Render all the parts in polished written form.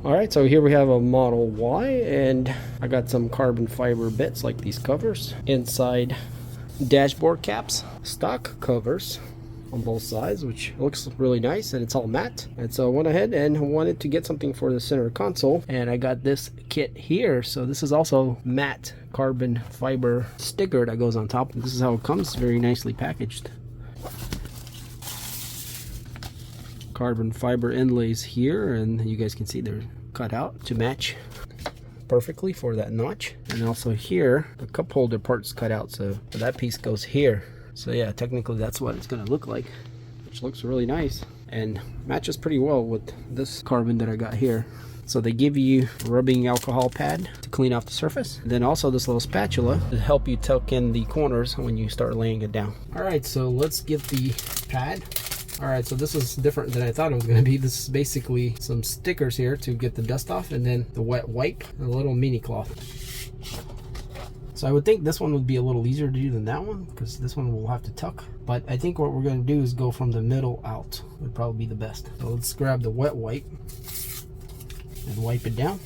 Alright, so here we have a Model Y, and I got some carbon fiber bits like these covers. Inside dashboard caps, stock covers on both sides, which looks really nice, and it's all matte. And so I went ahead and wanted to get something for the center console, and I got this kit here. So this is also matte carbon fiber sticker that goes on top. This is how it comes, very nicely packaged. Carbon fiber inlays here, and you guys can see they're cut out to match perfectly for that notch. And also here, the cup holder part's cut out, so that piece goes here. So yeah, technically that's what it's gonna look like, which looks really nice and matches pretty well with this carbon that I got here. So they give you a rubbing alcohol pad to clean off the surface, and then also this little spatula to help you tuck in the corners when you start laying it down. All right, so let's get the pad. All right, so this is different than I thought it was going to be. This is basically some stickers here to get the dust off, and then the wet wipe, and a little mini cloth. So I would think this one would be a little easier to do than that one, because this one will have to tuck. But I think what we're going to do is go from the middle out. Would probably be the best. So let's grab the wet wipe and wipe it down.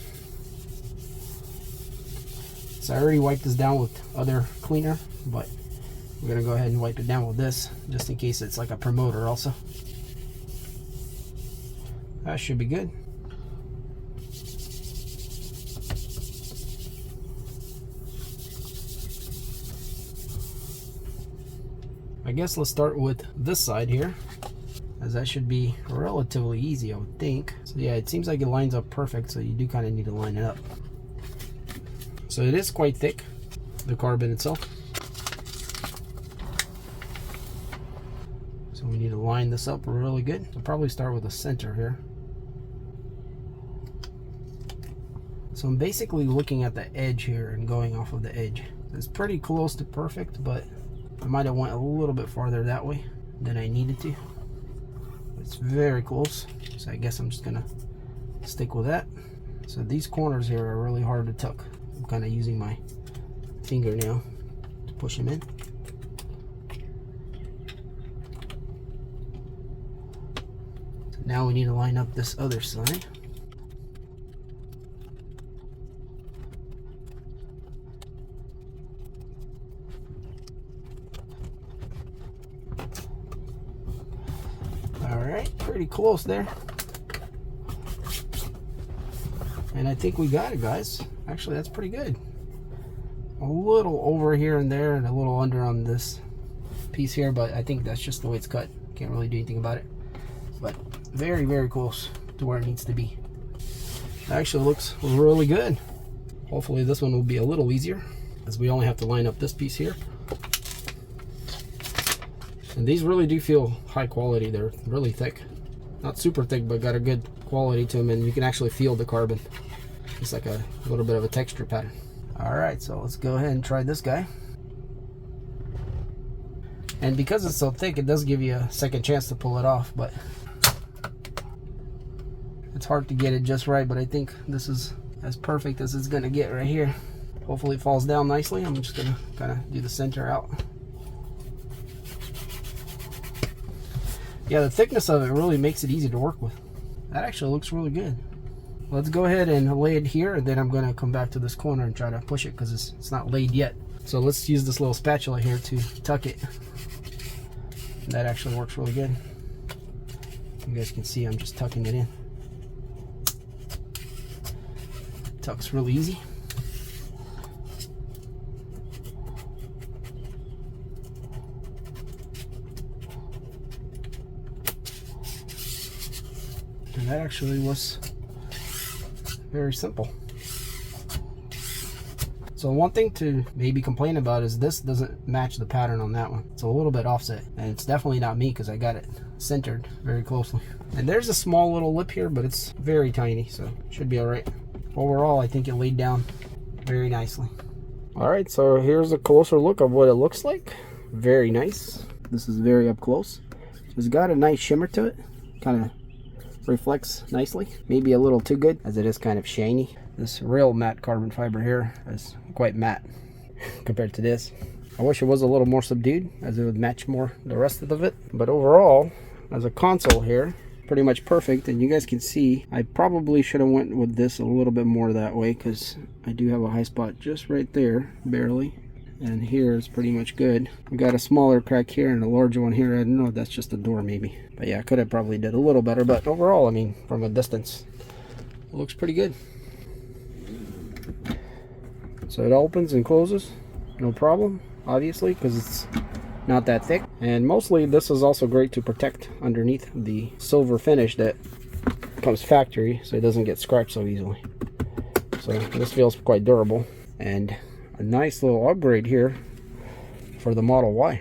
So I already wiped this down with other cleaner, but we're gonna go ahead and wipe it down with this, just in case it's like a promoter also. That should be good. I guess let's start with this side here, as that should be relatively easy, I would think. So yeah, it seems like it lines up perfect, so you do kind of need to line it up. So it is quite thick, the carbon itself. So we need to line this up really good. I'll probably start with the center here. So I'm basically looking at the edge here and going off of the edge. It's pretty close to perfect, but I might have went a little bit farther that way than I needed to. It's very close, so I guess I'm just gonna stick with that. So these corners here are really hard to tuck. I'm kind of using my fingernail to push them in. Now we need to line up this other side. All right, pretty close there. And I think we got it, guys. Actually, that's pretty good. A little over here and there and a little under on this piece here, but I think that's just the way it's cut. Can't really do anything about it. But very, very close to where it needs to be. It actually looks really good. Hopefully this one will be a little easier, as we only have to line up this piece here. And these really do feel high quality. They're really thick. Not super thick, but got a good quality to them, and you can actually feel the carbon. It's like a little bit of a texture pattern. All right, so let's go ahead and try this guy. And because it's so thick, it does give you a second chance to pull it off, but it's hard to get it just right. But I think this is as perfect as it's gonna get right here. Hopefully it falls down nicely. I'm just gonna kind of do the center out. Yeah, the thickness of it really makes it easy to work with. That actually looks really good. Let's go ahead and lay it here, and then I'm gonna come back to this corner and try to push it, because it's not laid yet. So let's use this little spatula here to tuck it. And that actually works really good. You guys can see I'm just tucking it in. Tucks really easy. And that actually was very simple. So one thing to maybe complain about is this doesn't match the pattern on that one. It's a little bit offset, and it's definitely not me, because I got it centered very closely. And there's a small little lip here, but it's very tiny, so it should be all right. Overall, I think it laid down very nicely. All right, so here's a closer look of what it looks like. Very nice. This is very up close. It's got a nice shimmer to it. Kind of reflects nicely. Maybe a little too good, as it is kind of shiny. This real matte carbon fiber here is quite matte compared to this. I wish it was a little more subdued, as it would match more the rest of it. But overall, as a console here, pretty much perfect. And you guys can see I probably should have went with this a little bit more that way, because I do have a high spot just right there, barely, and here is pretty much good. We got a smaller crack here and a larger one here. I don't know if that's just a door maybe, but yeah, I could have probably did a little better. But overall, I mean, from a distance, it looks pretty good. So it opens and closes, no problem, obviously, because it's not that thick. And mostly this is also great to protect underneath the silver finish that comes factory, so it doesn't get scratched so easily. So this feels quite durable, and a nice little upgrade here for the Model Y.